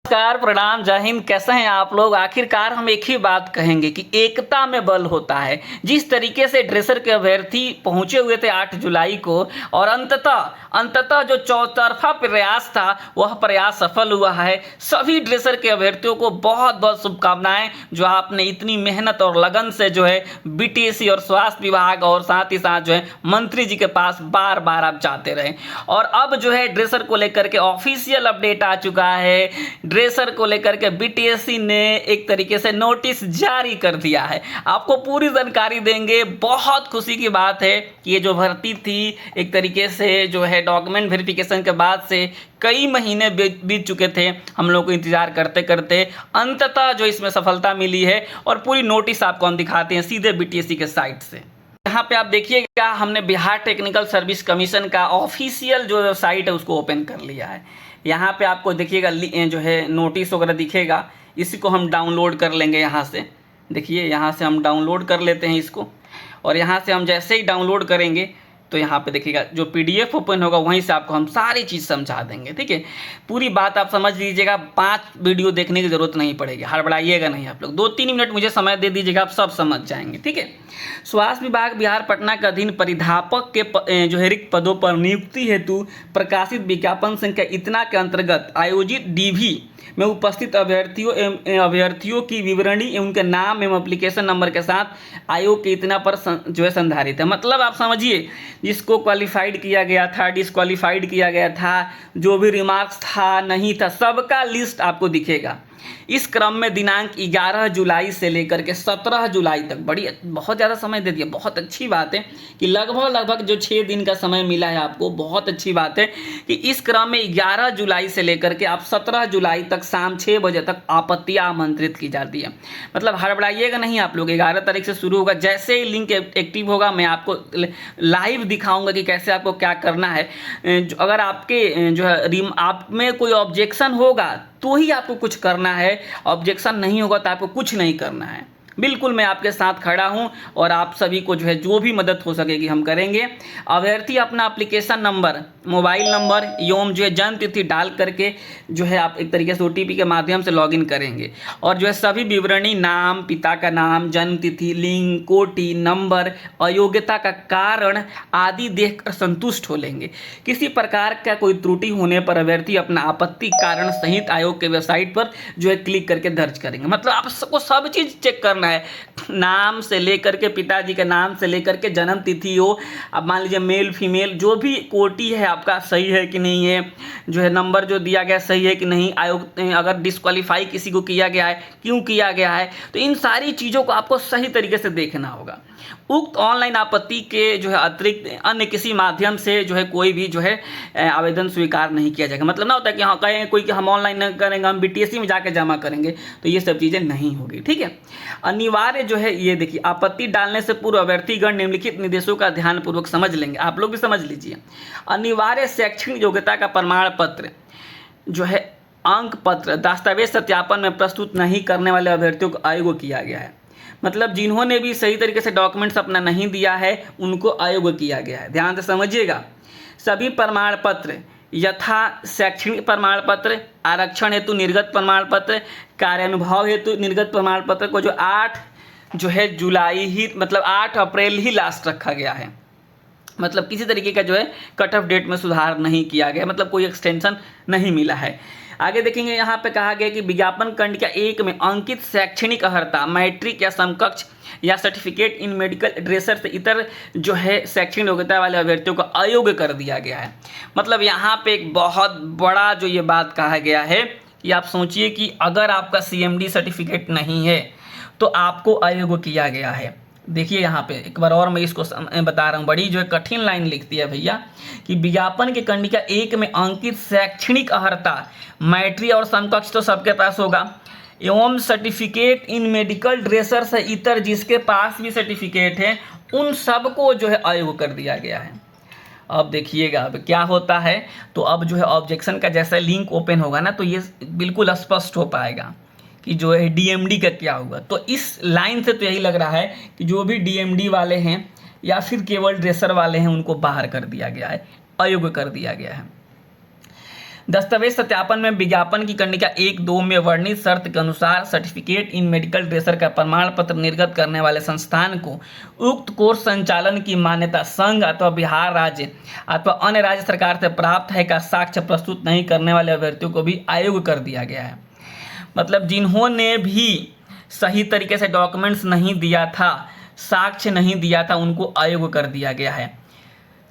नमस्कार, प्रणाम, जय हिंद। कैसे हैं आप लोग। आखिरकार हम एक ही बात कहेंगे कि एकता में बल होता है। जिस तरीके से ड्रेसर के अभ्यर्थी पहुंचे हुए थे 8 जुलाई को और अंततः जो चौतरफा प्रयास था वह प्रयास सफल हुआ है। सभी ड्रेसर के अभ्यर्थियों को बहुत बहुत शुभकामनाएं, जो आपने इतनी मेहनत और लगन से जो है बीटीएससी और स्वास्थ्य विभाग और साथ ही साथ जो है मंत्री जी के पास बार बार आप जाते रहे। और अब जो है ड्रेसर को लेकर के ऑफिशियल अपडेट आ चुका है। ड्रेसर को लेकर के बीटीएससी ने एक तरीके से नोटिस जारी कर दिया है। आपको पूरी जानकारी देंगे। बहुत खुशी की बात है कि ये जो भर्ती थी एक तरीके से जो है डॉक्यूमेंट वेरिफिकेशन के बाद से कई महीने बीत चुके थे, हम लोग को इंतजार करते करते अंततः जो इसमें सफलता मिली है। और पूरी नोटिस आपको हम दिखाते हैं सीधे बीटीएससी के साइट से। यहाँ पे आप देखिएगा, हमने बिहार टेक्निकल सर्विस कमीशन का ऑफिशियल जो वेबसाइट है उसको ओपन कर लिया है। यहाँ पे आपको देखिएगा जो है नोटिस वगैरह दिखेगा। इसी को हम डाउनलोड कर लेंगे। यहाँ से देखिए, यहाँ से हम डाउनलोड कर लेते हैं इसको। और यहाँ से हम जैसे ही डाउनलोड करेंगे तो यहाँ पे देखिएगा जो पीडीएफ ओपन होगा वहीं से आपको हम सारी चीज़ समझा देंगे। ठीक है, पूरी बात आप समझ लीजिएगा। 5 वीडियो देखने की ज़रूरत नहीं पड़ेगी, हड़बड़ाइएगा नहीं आप लोग। 2-3 मिनट मुझे समय दे दीजिएगा, आप सब समझ जाएंगे। ठीक है। स्वास्थ्य विभाग बिहार पटना के अधीन परिधापक के जो है रिक्त पदों पर नियुक्ति हेतु प्रकाशित विज्ञापन संख्या इतना के अंतर्गत आयोजित डीवी में उपस्थित अभ्यर्थियों की विवरणी एवं उनके नाम एवं एप्लीकेशन नंबर के साथ आयोग के इतना पर जो है संधारित है। मतलब आप समझिए, जिसको क्वालिफाइड किया गया था, डिसक्वालिफाइड किया गया था, जो भी रिमार्क्स था नहीं था, सबका लिस्ट आपको दिखेगा। इस क्रम में दिनांक 11 जुलाई से लेकर के 17 जुलाई तक बहुत ज़्यादा समय दे दिया। बहुत अच्छी बात है कि लगभग जो 6 दिन का समय मिला है आपको। बहुत अच्छी बात है कि इस क्रम में 11 जुलाई से लेकर के आप 17 जुलाई तक शाम 6 बजे तक आपत्तियां आमंत्रित की जाती है। मतलब हड़बड़ाइएगा नहीं आप लोग। 11 तारीख से शुरू होगा। जैसे ही लिंक एक्टिव होगा मैं आपको लाइव दिखाऊंगा कि कैसे आपको क्या करना है। अगर आपके जो है आप में कोई ऑब्जेक्शन होगा तो ही आपको कुछ करना है, ऑब्जेक्शन नहीं होगा तो आपको कुछ नहीं करना है। बिल्कुल मैं आपके साथ खड़ा हूं और आप सभी को जो है जो भी मदद हो सकेगी हम करेंगे। अभ्यर्थी अपना एप्लीकेशन नंबर, मोबाइल नंबर एवं जो है जन्म तिथि डाल करके जो है आप एक तरीके से ओटीपी के माध्यम से लॉगिन करेंगे। और जो है सभी विवरणी, नाम, पिता का नाम, जन्म तिथि, लिंग, कोटि, नंबर, अयोग्यता का कारण आदि देखकर संतुष्ट हो लेंगे। किसी प्रकार का कोई त्रुटि होने पर अभ्यर्थी अपना आपत्ति कारण सहित आयोग के वेबसाइट पर जो है क्लिक करके दर्ज करेंगे। मतलब आपको सब चीज़ चेक करना है, नाम से लेकर के, पिताजी के नाम से लेकर के जन्म तिथि हो, अब मान लीजिए मेल फीमेल, जो भी कोटि है आपका सही है कि नहीं है, जो है नंबर जो दिया गया सही है कि नहीं, आयोग अगर डिस्क्वालीफाई किसी को किया गया है, क्यों किया गया है, तो इन सारी चीज़ों को आपको सही तरीके से देखना होगा। उक्त ऑनलाइन आपत्ति के जो है अतिरिक्त अन्य किसी माध्यम से जो है कोई भी जो है आवेदन स्वीकार नहीं किया जाएगा। मतलब ना होता है कि हाँ कहें कोई कि हम ऑनलाइन नहीं करेंगे, हम बीटीएससी में जाकर जमा करेंगे, तो ये सब चीज़ें नहीं होगी। ठीक है। अनिवार्य जो है ये देखिए, आपत्ति डालने से पूर्व अभ्यर्थीगण निम्नलिखित निर्देशों का ध्यानपूर्वक समझ लेंगे। आप लोग भी समझ लीजिए। अनिवार्य शैक्षणिक योग्यता का प्रमाण पत्र जो है, अंक पत्र, दस्तावेज सत्यापन में प्रस्तुत नहीं करने वाले अभ्यर्थियों को अयोग्य किया गया है। मतलब जिन्होंने भी सही तरीके से डॉक्यूमेंट्स अपना नहीं दिया है उनको अयोग्य किया गया है। ध्यान से समझिएगा। सभी प्रमाण पत्र यथा शैक्षणिक प्रमाण पत्र, आरक्षण हेतु निर्गत प्रमाण पत्र, कार्यानुभव हेतु निर्गत प्रमाण पत्र को जो 8 जो है जुलाई ही, मतलब 8 अप्रैल ही लास्ट रखा गया है। मतलब किसी तरीके का जो है कट ऑफ डेट में सुधार नहीं किया गया, मतलब कोई एक्सटेंशन नहीं मिला है। आगे देखेंगे, यहाँ पे कहा गया कि विज्ञापन कंडिका 1 में अंकित शैक्षणिक अर्हता, मैट्रिक या समकक्ष या सर्टिफिकेट इन मेडिकल ड्रेसर से इतर जो है शैक्षणिक योग्यता वाले अभ्यर्थियों को अयोग्य कर दिया गया है। मतलब यहाँ पे एक बहुत बड़ा जो ये बात कहा गया है कि आप सोचिए कि अगर आपका सीएमडी सर्टिफिकेट नहीं है तो आपको अयोग्य किया गया है। देखिए यहाँ पे एक बार और मैं इसको बता रहा हूँ, बड़ी जो है कठिन लाइन लिखती है भैया कि विज्ञापन के कंडिका 1 में अंकित शैक्षणिक अर्हता, मैट्रिक और समकक्ष तो सबके पास होगा, एवं सर्टिफिकेट इन मेडिकल ड्रेसर से इतर जिसके पास भी सर्टिफिकेट है उन सबको जो है अयोग्य कर दिया गया है। अब देखिएगा अब क्या होता है। तो अब जो है ऑब्जेक्शन का जैसा लिंक ओपन होगा ना तो ये बिल्कुल स्पष्ट हो पाएगा कि जो है डीएमडी का क्या होगा। तो इस लाइन से तो यही लग रहा है कि जो भी डीएमडी वाले हैं या फिर केवल ड्रेसर वाले हैं उनको बाहर कर दिया गया है, अयोग्य कर दिया गया है। दस्तावेज सत्यापन में विज्ञापन की कंडिका 1-2 में वर्णित शर्त के अनुसार सर्टिफिकेट इन मेडिकल ड्रेसर का प्रमाण पत्र निर्गत करने वाले संस्थान को उक्त कोर्स संचालन की मान्यता संघ अथवा बिहार राज्य अथवा अन्य राज्य सरकार से प्राप्त है का साक्ष्य प्रस्तुत नहीं करने वाले अभ्यर्थियों को भी अयोग्य कर दिया गया है। मतलब जिन्होंने भी सही तरीके से डॉक्यूमेंट्स नहीं दिया था, साक्ष्य नहीं दिया था, उनको अयोग्य कर दिया गया है।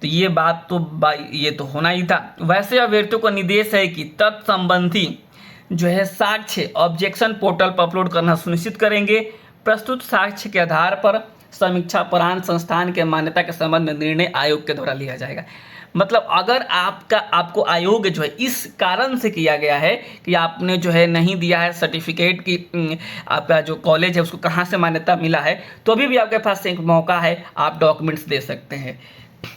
तो ये बात ये तो होना ही था। वैसे अभ्यर्थियों को निर्देश है कि तत्संबंधी जो है साक्ष्य ऑब्जेक्शन पोर्टल पर अपलोड करना सुनिश्चित करेंगे। प्रस्तुत साक्ष्य के आधार पर समीक्षा परांत संस्थान के मान्यता के संबंध में निर्णय आयोग के द्वारा लिया जाएगा। मतलब अगर आपको आयोग जो है इस कारण से किया गया है कि आपने जो है नहीं दिया है सर्टिफिकेट की, आपका जो कॉलेज है उसको कहाँ से मान्यता मिला है, तो अभी भी आपके पास एक मौका है, आप डॉक्यूमेंट्स दे सकते हैं।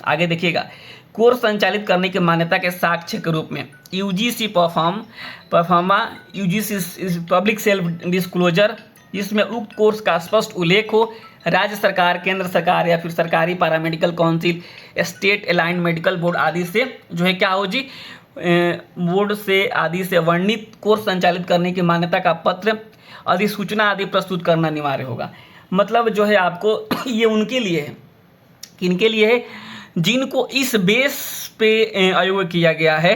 आगे देखिएगा, कोर्स संचालित करने की मान्यता के साक्ष्य के रूप में UGC pro forma UGC public self disclosure, जिसमें उक्त कोर्स का स्पष्ट उल्लेख हो, राज्य सरकार, केंद्र सरकार या फिर सरकारी paramedical council, state aligned medical board आदि से जो है क्या हो जी, बोर्ड से आदि से वर्णित कोर्स संचालित करने की मान्यता का पत्र, अधिसूचना आदि प्रस्तुत करना अनिवार्य होगा। मतलब जो है आपको ये उनके लिए है, किनके लिए है, जिनको इस बेस पे अयोग्य किया गया है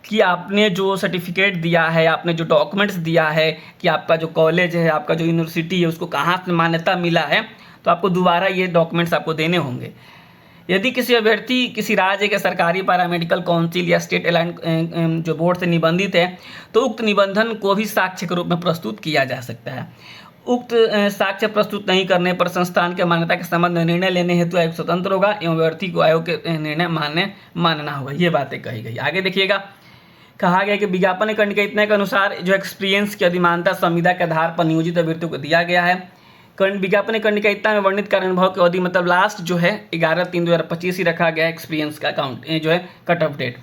कि आपने जो सर्टिफिकेट दिया है, आपने जो डॉक्यूमेंट्स दिया है कि आपका जो कॉलेज है, आपका जो यूनिवर्सिटी है, उसको कहाँ से मान्यता मिला है, तो आपको दोबारा ये डॉक्यूमेंट्स आपको देने होंगे। यदि किसी अभ्यर्थी किसी राज्य के सरकारी पैरामेडिकल काउंसिल या स्टेट अलाइंड जो बोर्ड से निबंधित है, तो उक्त निबंधन को भी साक्ष्य के रूप में प्रस्तुत किया जा सकता है। उक्त साक्ष्य प्रस्तुत नहीं करने पर संस्थान के मान्यता के संबंध में निर्णय लेने हेतु आयोग स्वतंत्र होगा एवं अभ्यर्थी को आयोग के निर्णय मानना होगा। ये बातें कही गई। आगे देखिएगा, कहा गया कि विज्ञापन कंडिका इतने के अनुसार जो एक्सपीरियंस की अधिमानता संविदा के आधार पर नियोजित अभ्यर्थियों को दिया गया है। विज्ञापन कंडिका इतना में वर्णित कार्य अनुभव की अवधि, मतलब लास्ट जो है 11/3/2025 ही रखा गया एक्सपीरियंस का अकाउंट जो है कट ऑफ डेट।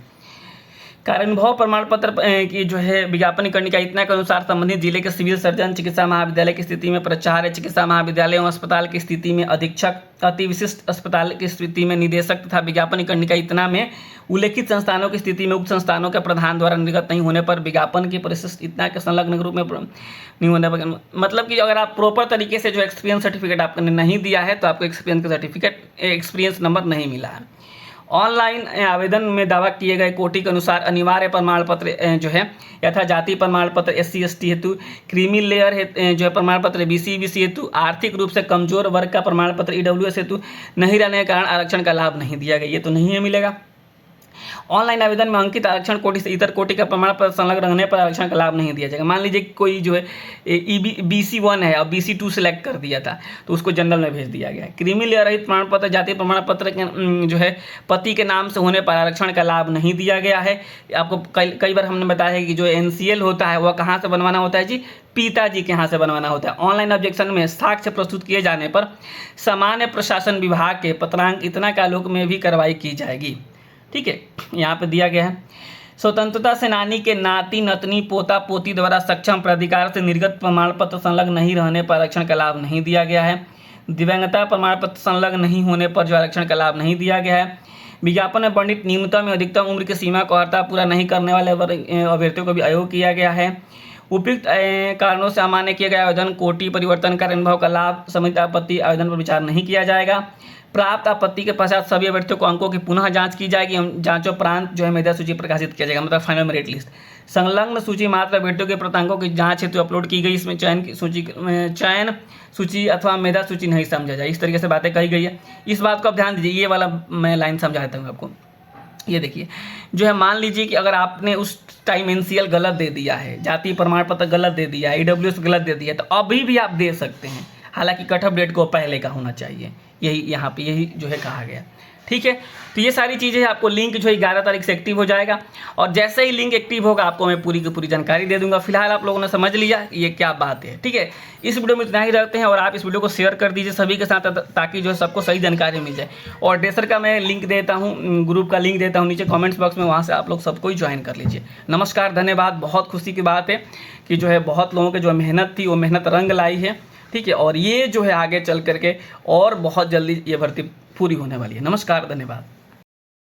कार्यानुभव प्रमाण पत्र की जो है विज्ञापन कंडिका इतना के अनुसार संबंधित जिले के सिविल सर्जन, चिकित्सा महाविद्यालय की स्थिति में प्राचार्य, चिकित्सा महाविद्यालय एवं अस्पताल की स्थिति में अधीक्षक, अति विशिष्ट अस्पताल की स्थिति में निदेशक तथा विज्ञापन कंडिका इतना में उल्लेखित संस्थानों की स्थिति में उक्त संस्थानों के प्रधान द्वारा निर्गत नहीं होने पर विज्ञापन की परिशिष्ट इतना के संलग्न रूप में नहीं होने पर, मतलब कि अगर आप प्रॉपर तरीके से जो एक्सपीरियंस सर्टिफिकेट आपने नहीं दिया है तो आपको एक्सपीरियंस का सर्टिफिकेट, एक्सपीरियंस नंबर नहीं मिला है। ऑनलाइन आवेदन में दावा किए गए कोटि के अनुसार अनिवार्य प्रमाण पत्र जो है यथा जाति प्रमाण पत्र SC/ST हेतु, क्रीमी लेयर जो है प्रमाण पत्र BC/BC हेतु, आर्थिक रूप से कमजोर वर्ग का प्रमाण पत्र EWS हेतु नहीं रहने के कारण आरक्षण का लाभ नहीं दिया गया। ये तो नहीं है मिलेगा। ऑनलाइन आवेदन में अंकित आरक्षण कोटि से इतर कोटि का प्रमाण पत्र संलग्न रहने पर आरक्षण का लाभ नहीं दिया जाएगा। मान लीजिए कोई जो है BC1 है और BC2 सेलेक्ट कर दिया था तो उसको जनरल में भेज दिया गया है। क्रीमी लेयर रहित प्रमाण पत्र, जाति प्रमाण पत्र के जो है पति के नाम से होने पर आरक्षण का लाभ नहीं दिया गया है। आपको कई बार हमने बताया है कि जो NCL होता है वह कहाँ से बनवाना होता है जी, पिताजी के यहाँ से बनवाना होता है। ऑनलाइन ऑब्जेक्शन में साक्ष्य प्रस्तुत किए जाने पर सामान्य प्रशासन विभाग के पत्रांक इतना के आलोक में भी कार्रवाई की जाएगी। ठीक है, यहाँ पे दिया गया है। स्वतंत्रता सेनानी के नाती नतनी पोता पोती द्वारा सक्षम प्राधिकार से निर्गत प्रमाण पत्र संलग्न नहीं रहने पर आरक्षण का लाभ नहीं दिया गया है। दिव्यांगता प्रमाण पत्र संलग्न नहीं होने पर जो आरक्षण का लाभ नहीं दिया गया है। विज्ञापन में वर्णित न्यूनतम अधिकतम उम्र की सीमा को अर्हता पूरा नहीं करने वाले अभ्यर्थियों को भी अयोग्य किया गया है। उपयुक्त कारणों से अमान्य किए गए आवेदन कोटि परिवर्तन कार्य अनुभव का लाभ समिति आपत्ति आवेदन पर विचार नहीं किया जाएगा। प्राप्त आपत्ति के पश्चात सभी अभ्यर्थियों को अंकों की पुनः जांच की जाएगी। जांचोपरांत जो है मेधा सूची प्रकाशित किया जाएगा, मतलब फाइनल मेरिट लिस्ट। संलग्न सूची मात्र अभ्यर्थियों के प्राप्तांकों की जांच हेतु अपलोड की गई। इसमें चयन सूची अथवा मेधा सूची नहीं समझा जाए, इस तरीके से बातें कही गई है। इस बात को आप ध्यान दीजिए, ये वाला मैं लाइन समझा देता हूँ आपको। ये देखिए, जो है मान लीजिए कि अगर आपने उस टाइम NCL गलत दे दिया है, जाति प्रमाण पत्र गलत दे दिया है, EWS गलत दे दिया है, तो अभी भी आप दे सकते हैं। हालांकि कट ऑफ डेट को पहले का होना चाहिए, यही यहाँ पे यही जो है कहा गया। ठीक है, तो ये सारी चीज़ें आपको लिंक जो है 11 तारीख से एक्टिव हो जाएगा और जैसे ही लिंक एक्टिव होगा आपको मैं पूरी की पूरी जानकारी दे दूंगा। फिलहाल आप लोगों ने समझ लिया ये क्या बात है। ठीक है, इस वीडियो में इतना ही रखते हैं और आप इस वीडियो को शेयर कर दीजिए सभी के साथ ताकि जो है सबको सही जानकारी मिल जाए। और ड्रेसर का मैं लिंक देता हूँ, ग्रुप का लिंक देता हूँ नीचे कॉमेंट्स बॉक्स में, वहाँ से आप लोग सबको ही ज्वाइन कर लीजिए। नमस्कार, धन्यवाद। बहुत खुशी की बात है कि जो है बहुत लोगों की जो मेहनत थी वो मेहनत रंग लाई है। ठीक है, और ये जो है आगे चल करके और बहुत जल्दी ये भर्ती पूरी होने वाली है। नमस्कार, धन्यवाद।